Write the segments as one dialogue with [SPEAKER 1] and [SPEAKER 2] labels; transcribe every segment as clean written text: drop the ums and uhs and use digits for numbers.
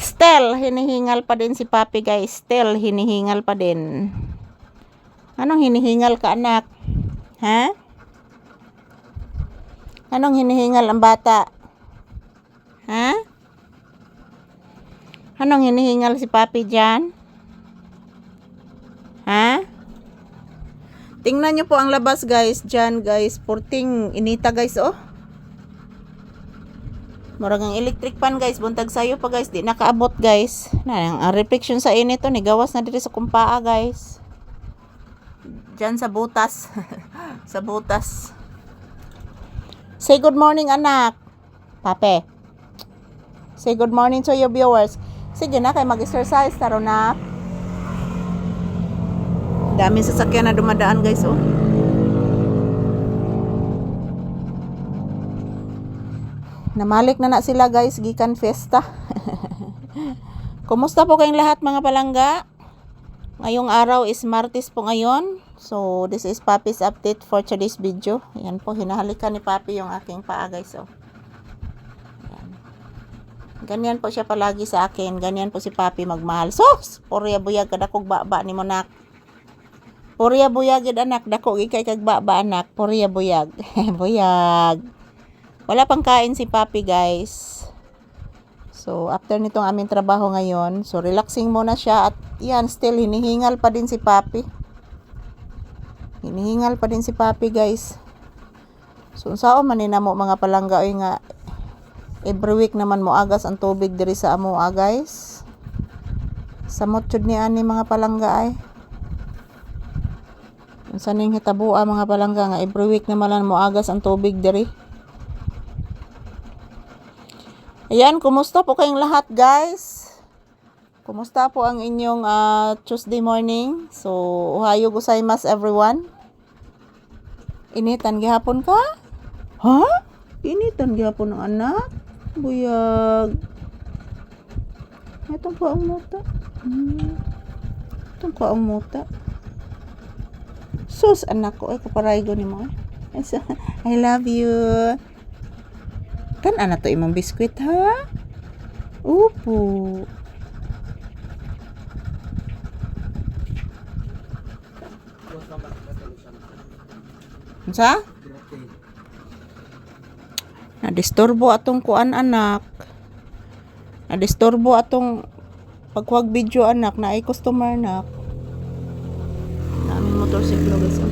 [SPEAKER 1] Still, hinihingal pa din si Papi guys. Still, hinihingal pa din. Anong hinihingal ka anak? Ha? Anong hinihingal ang bata? Ha? Anong hinihingal si Papi dyan? Ha? Tingnan nyo po ang labas guys. Dyan guys. Porting inita guys oh. Murag ang electric fan guys. Buntag sayo pa guys. Di nakaabot guys. Ang reflection sa init to. Nigawas na dito sa kumpaa guys. Dyan sa butas. Sa butas. Say good morning anak. Pape. Say good morning to your viewers. Sige na kay mag-exercise. Taro na. Daming sasakyan na dumadaan guys oh. Namalik na sila guys, gikan fiesta. Kumusta po kayong lahat mga palangga? Ngayong araw is Martes po ngayon. So this is Papi's update for today's video. Ayan po, hinahalikan ni Papi yung aking paa guys oh. Ayan. Ganyan po siya palagi sa akin. Ganyan po si Papi magmahal. Sus! Porya buyag kadakog baba ni mo nak. Porya buyag anak, dako gikay kag baba anak. Porya buyag. Buyag. Wala pang kain si Papi guys. So after nitong aming trabaho ngayon, so relaxing muna siya at yan still hinihingal pa din si Papi. Hinihingal pa din si Papi guys. So sao man mo mga palangga oy nga every week naman mo agas ang tubig diri sa amo guys. Samot jud ni ani mga palangga ay. Unsa ning hitabuan mga palangga nga every week naman mo agas ang tubig diri. Ayan, kumusta po kayong lahat guys? Kumusta po ang inyong Tuesday morning? So, ohayo gozaimasu everyone. Initan gihapon ka? Ha? Initan gihapon ng anak? Buyag. Itong ko ang muta. Itong ko ang muta. Sus, anak ko. Ay, kaparaygo ni mo. I love you. Kan ana to imong biskwit ha? Upo. Unsa? Na-disturbo atong kuan anak. Na-disturbo atong pagkuwag video anak na ay customer nak. Naming motorsiklo guys.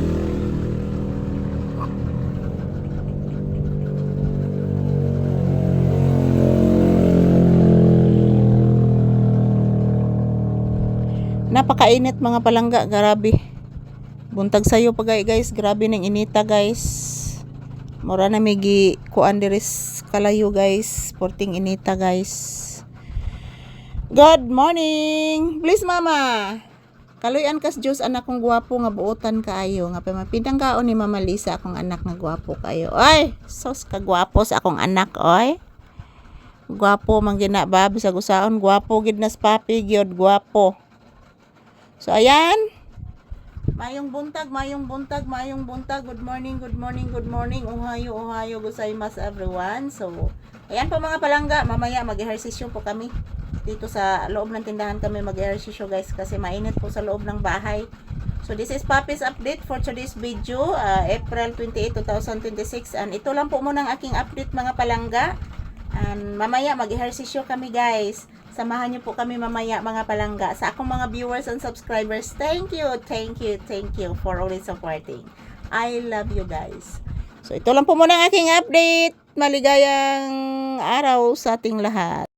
[SPEAKER 1] Napakainit mga palangga, grabe. Buntag sayo pa guys, grabe ning inita guys. Mura na migi kuan diris kalayo guys, porting inita guys. Good morning. Please mama. Kaluyan kas Diyos anak kong gwapo nga buotan kaayo nga pamapindang kaon ni Mama Lisa akong anak nga gwapo kayo. Oy, sos ka gwapo sa akong anak oy. Gwapo man gina ba bisag usaon gwapo gid nas Papi gyud gwapo. So ayan, mayong buntag, mayong buntag, mayong buntag. Good morning, good morning, good morning. Ohayo, ohayo gozaimasu everyone. So ayan po mga palangga, mamaya mag-ehersisyo po kami. Dito sa loob ng tindahan kami mag-ehersisyo guys kasi mainit po sa loob ng bahay. So this is Papi's update for today's video, April 28, 2026. And ito lang po muna ang aking update mga palangga. And mamaya mag-ehersisyo kami guys. Samahan niyo po kami mamaya mga palangga. Sa akong mga viewers and subscribers, thank you, thank you, thank you for always supporting. I love you guys. So ito lang po muna ang aking update. Maligayang araw sa ating lahat.